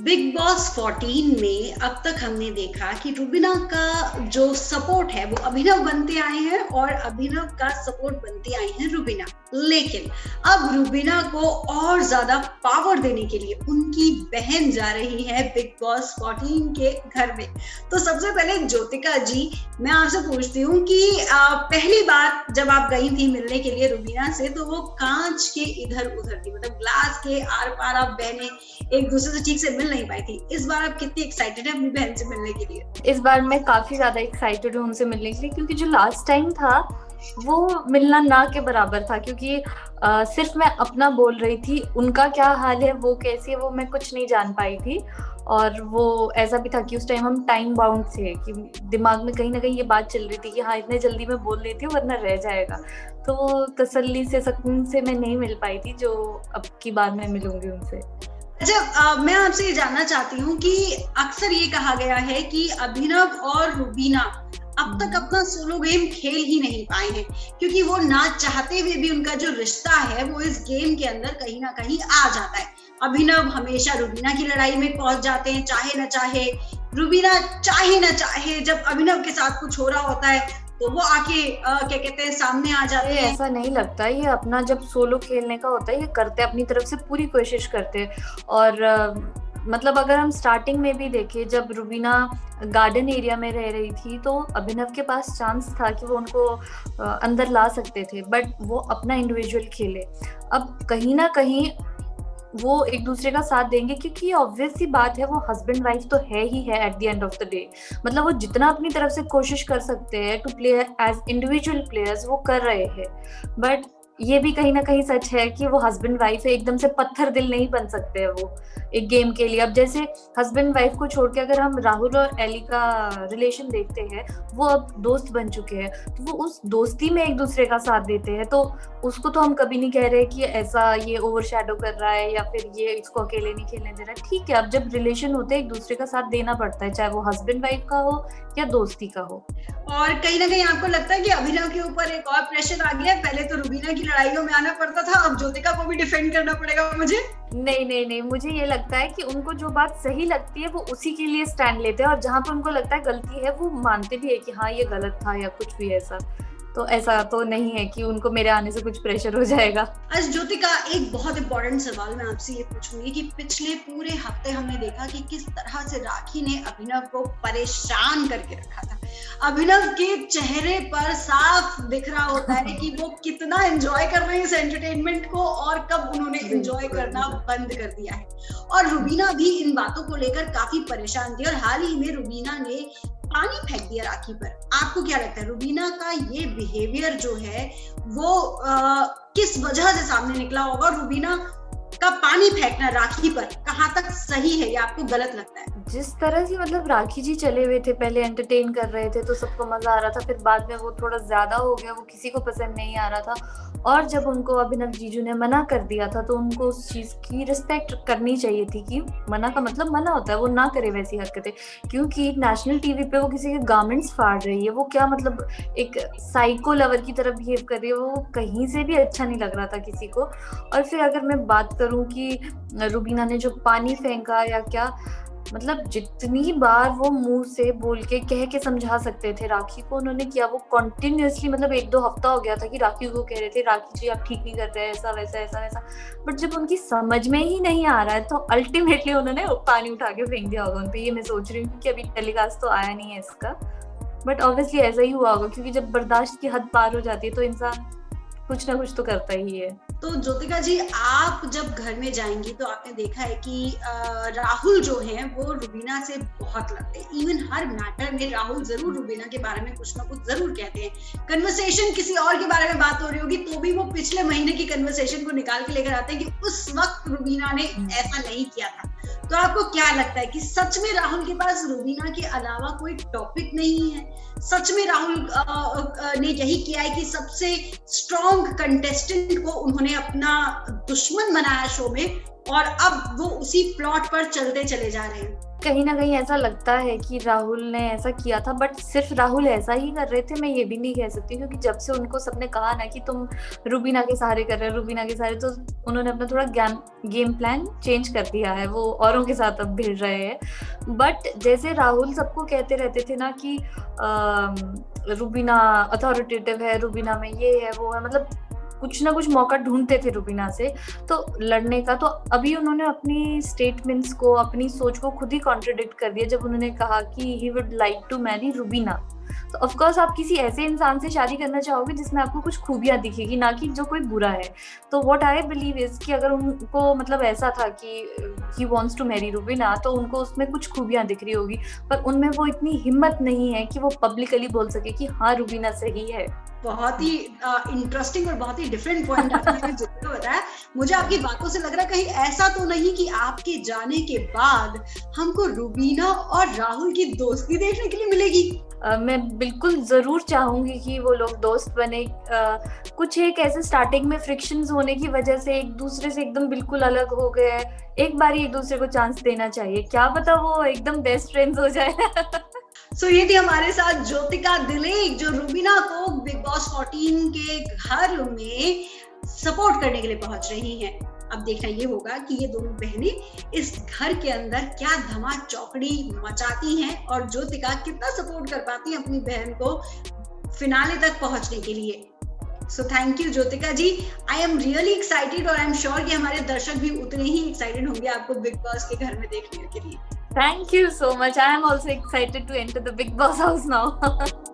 Big boss 14 में अब तक हमने देखा कि रुबीना का जो सपोर्ट है वो अभिनव बनते आए हैं और अभिनव का सपोर्ट बनते आए हैं रुबीना। लेकिन अब रुबीना को और ज्यादा पावर देने के लिए उनकी बहन जा रही है बिग बॉस 14 के घर में। तो सबसे पहले ज्योतिका जी, मैं आपसे पूछती हूँ कि पहली बार जब आप गई थी मिलने के लिए रुबीना से, तो वो कांच के इधर उधर थी, मतलब ग्लास के आर पार आप बहनें एक दूसरे से ठीक से मिल नहीं पाई थी। इस बार आप कितनी एक्साइटेड है अपनी बहन से मिलने के लिए? इस बार मैं काफी ज्यादा एक्साइटेड हूँ उनसे मिलने के लिए, क्योंकि जो लास्ट टाइम था वो मिलना ना के बराबर था। क्योंकि सिर्फ मैं अपना बोल रही थी, उनका क्या हाल है, वो कैसी है, वो मैं कुछ नहीं जान पाई थी। और वो ऐसा भी था कि उस टाइम हम टाइम बाउंड थे, कि दिमाग में कहीं ना कहीं ये बात चल रही थी कि हाँ इतने जल्दी मैं बोल लेती हूँ वरना रह जाएगा। तो तसल्ली से सुकून से मैं नहीं मिल पाई थी, जो अब की बार मैं मिलूंगी उनसे। अच्छा, मैं आपसे ये जानना चाहती हूँ कि अक्सर ये कहा गया है कि अभिनव और रुबीना अब तक अपना सोलो गेम खेल ही नहीं पाए हैं, क्योंकि वो ना चाहते हुए भी उनका जो रिश्ता है वो इस गेम के अंदर कहीं ना कहीं आ जाता है। अभिनव हमेशा रुबीना की लड़ाई में पहुंच जाते हैं, चाहे न चाहे। रुबीना चाहे न चाहे जब अभिनव के साथ कुछ हो रहा होता है तो वो आके क्या कहते हैं सामने आ जाते हैं। ऐसा नहीं लगता, ये अपना जब सोलो खेलने का होता है ये करते हैं, अपनी तरफ से पूरी कोशिश करते हैं। और मतलब अगर हम स्टार्टिंग में भी देखें, जब रुबीना गार्डन एरिया में रह रही थी तो अभिनव के पास चांस था कि वो उनको अंदर ला सकते थे, बट वो अपना इंडिविजुअल खेले। अब कहीं ना कहीं वो एक दूसरे का साथ देंगे, क्योंकि ऑब्वियस सी बात है वो हस्बैंड वाइफ तो है ही है at the end of the day. मतलब वो जितना अपनी तरफ से कोशिश कर सकते हैं to play as individual players वो कर रहे हैं। बट ये भी कहीं ना कहीं सच है कि वो हस्बैंड वाइफ है, एकदम से पत्थर दिल नहीं बन सकते हैं वो एक गेम के लिए। अब जैसे हस्बैंड वाइफ को छोड़ के अगर हम राहुल और एली का रिलेशन देखते हैं, वो अब दोस्त बन चुके हैं, तो वो उस दोस्ती में एक दूसरे का साथ देते हैं। तो उसको तो हम कभी नहीं कह रहे कि ऐसा ये ओवरशैडो कर रहा है या फिर ये इसको अकेले नहीं खेलने दे रहा है। ठीक है, अब जब रिलेशन होते हैं एक दूसरे का साथ देना पड़ता है, चाहे वो हस्बैंड वाइफ का हो या दोस्ती का हो। और कहीं ना कहीं आपको लगता है कि अभिनव के ऊपर एक और प्रेशर आ गया? पहले तो रुबीना की लड़ाइयों में आना पड़ता था, अब ज्योतिका को भी डिफेंड करना पड़ेगा मुझे। नहीं, मुझे ये लगता है कि उनको जो बात सही लगती है वो उसी के लिए स्टैंड लेते हैं, और जहाँ पे उनको लगता है गलती है वो मानते भी है कि हाँ ये गलत था या कुछ भी ऐसा। तो ऐसा तो नहीं है कि उनको मेरे आने से कुछ प्रेशर हो जाएगा। आज ज्योतिका, एक बहुत इंपॉर्टेंट सवाल मैं आपसे ये पूछूंगी कि पिछले पूरे हफ्ते हमने देखा कि किस तरह से राखी ने अभिनव को परेशान करके रखा था। अभिनव के चेहरे पर साफ दिख रहा होता है कि वो कितना एंजॉय कर रहे हैं इस एंटरटेनमेंट को और कब उन्होंने एंजॉय करना बंद कर दिया है। और रुबीना भी इन बातों को लेकर काफी परेशान थी और हाल ही में रुबीना ने पानी फेंक दिया राखी पर। आपको क्या लगता है रुबीना का ये बिहेवियर जो है वो किस वजह से सामने निकला होगा? और रुबीना का पानी फेंकना राखी पर कहाँ तक सही है या आपको गलत लगता है? जिस तरह से मतलब राखी जी चले हुए थे, पहले एंटरटेन कर रहे थे तो सबको मजा आ रहा था, फिर बाद में वो थोड़ा ज्यादा हो गया, वो किसी को पसंद नहीं आ रहा था। और जब उनको अभिनव जीजू ने मना कर दिया था तो उनको उस चीज की रिस्पेक्ट करनी चाहिए थी कि मना का मतलब मना होता है, वो ना करे वैसी हरकतें। क्योंकि नेशनल टीवी पे वो किसी के गारमेंट्स फाड़ रही है, वो क्या मतलब एक साइको लवर की तरह बिहेव कर रही है, वो कहीं से भी अच्छा नहीं लग रहा था किसी को। और फिर अगर मैं बात करूं कि रुबीना ने जो पानी फेंका या क्या, मतलब जितनी बार वो मुंह से बोल के कह के समझा सकते थे राखी को, उन्होंने किया। वो कंटिन्यूअसली मतलब 1-2 हफ्ता हो गया था कि राखी को कह रहे थे राखी जी आप ठीक नहीं कर रहे, ऐसा वैसा ऐसा वैसा। बट जब उनकी समझ में ही नहीं आ रहा है तो अल्टीमेटली उन्होंने पानी उठा के फेंक दिया होगा उनपे। ये मैं सोच रही हूँ कि अभी टेलीकास्ट तो आया नहीं है इसका, बट ऑब्वियसली ऐसा ही हुआ होगा, क्योंकि जब बर्दाश्त की हद पार हो जाती है तो इंसान कुछ ना कुछ तो करता ही है। तो ज्योतिका जी, आप जब घर में जाएंगी तो आपने देखा है कि राहुल जो है वो रुबीना से बहुत लगते हैं। इवन हर मैटर में राहुल जरूर रुबीना के बारे में कुछ ना कुछ जरूर कहते हैं। कन्वर्सेशन किसी और के बारे में बात हो रही होगी तो भी वो पिछले महीने की कन्वर्सेशन को निकाल के लेकर आते हैं कि उस वक्त रुबीना ने ऐसा नहीं किया था। तो आपको क्या लगता है कि सच में राहुल के पास रुबीना के अलावा कोई टॉपिक नहीं है? सच में राहुल ने यही किया है कि सबसे स्ट्रॉन्ग कंटेस्टेंट को उन्होंने अपना दुश्मन बनाया शो में और अब वो उसी प्लॉट पर चलते चले जा रहे हैं। कहीं ना कहीं ऐसा लगता है कि राहुल ने ऐसा किया था, बट सिर्फ राहुल ऐसा ही कर रहे थे मैं ये भी नहीं कह सकती, क्योंकि जब से उनको सबने कहा ना कि तुम रुबीना के सहारे कर रहे हो, रुबीना के सहारे, तो उन्होंने अपना थोड़ा गेम प्लान चेंज कर दिया है, वो औरों के साथ अब भिड़ रहे हैं। बट जैसे राहुल सबको कहते रहते थे ना कि रुबीना अथॉरिटेटिव है, रुबीना में ये है वो है, मतलब कुछ ना कुछ मौका ढूंढते थे रुबीना से तो लड़ने का। तो अभी उन्होंने अपनी स्टेटमेंट्स को, अपनी सोच को खुद ही कॉन्ट्रडिक्ट कर दिया जब उन्होंने कहा कि he would like to marry Rubina. तो ऑफ कोर्स आप किसी ऐसे इंसान से शादी करना चाहोगे जिसमें आपको कुछ खूबियां दिखेगी, ना कि जो कोई बुरा है। तो व्हाट आई बिलीव इज कि अगर उनको मतलब ऐसा था कि he wants to marry Rubina, तो उनको उसमें कुछ खूबियां दिख रही होगी, पर उनमें वो इतनी हिम्मत नहीं है कि वो पब्लिकली बोल सके कि हाँ रुबीना सही है। बहुत ही इंटरेस्टिंग और बहुत ही डिफरेंट पॉइंट आपने जो बताया। मुझे आपकी बातों से लग रहा है कहीं ऐसा तो नहीं कि आपके जाने के बाद हमको रुबीना और राहुल की दोस्ती देखने के लिए मिलेगी। मैं बिल्कुल जरूर चाहूंगी कि वो लोग दोस्त बने। कुछ एक ऐसे स्टार्टिंग में फ्रिक्शंस होने की वजह से एक दूसरे से एकदम बिल्कुल अलग हो गए, एक बार एक दूसरे को चांस देना चाहिए, क्या पता वो एकदम बेस्ट फ्रेंड्स हो जाए। सो ये थी हमारे साथ ज्योतिका दिलीप, जो रुबीना को बिग बॉस 14 के घर में सपोर्ट करने के लिए पहुंच रही हैं। अब देखना ये होगा कि ये दोनों बहनें इस घर के अंदर क्या धमा चौकड़ी मचाती हैं और ज्योतिका कितना सपोर्ट कर पाती है अपनी बहन को फिनाले तक पहुंचने के लिए। So thank you Jyotika ji, I am really excited और आई एम श्योर कि हमारे दर्शक भी उतने ही एक्साइटेड होंगे आपको बिग बॉस के घर में देखने के लिए। Thank you so much. I am also excited to enter the Big Boss house now.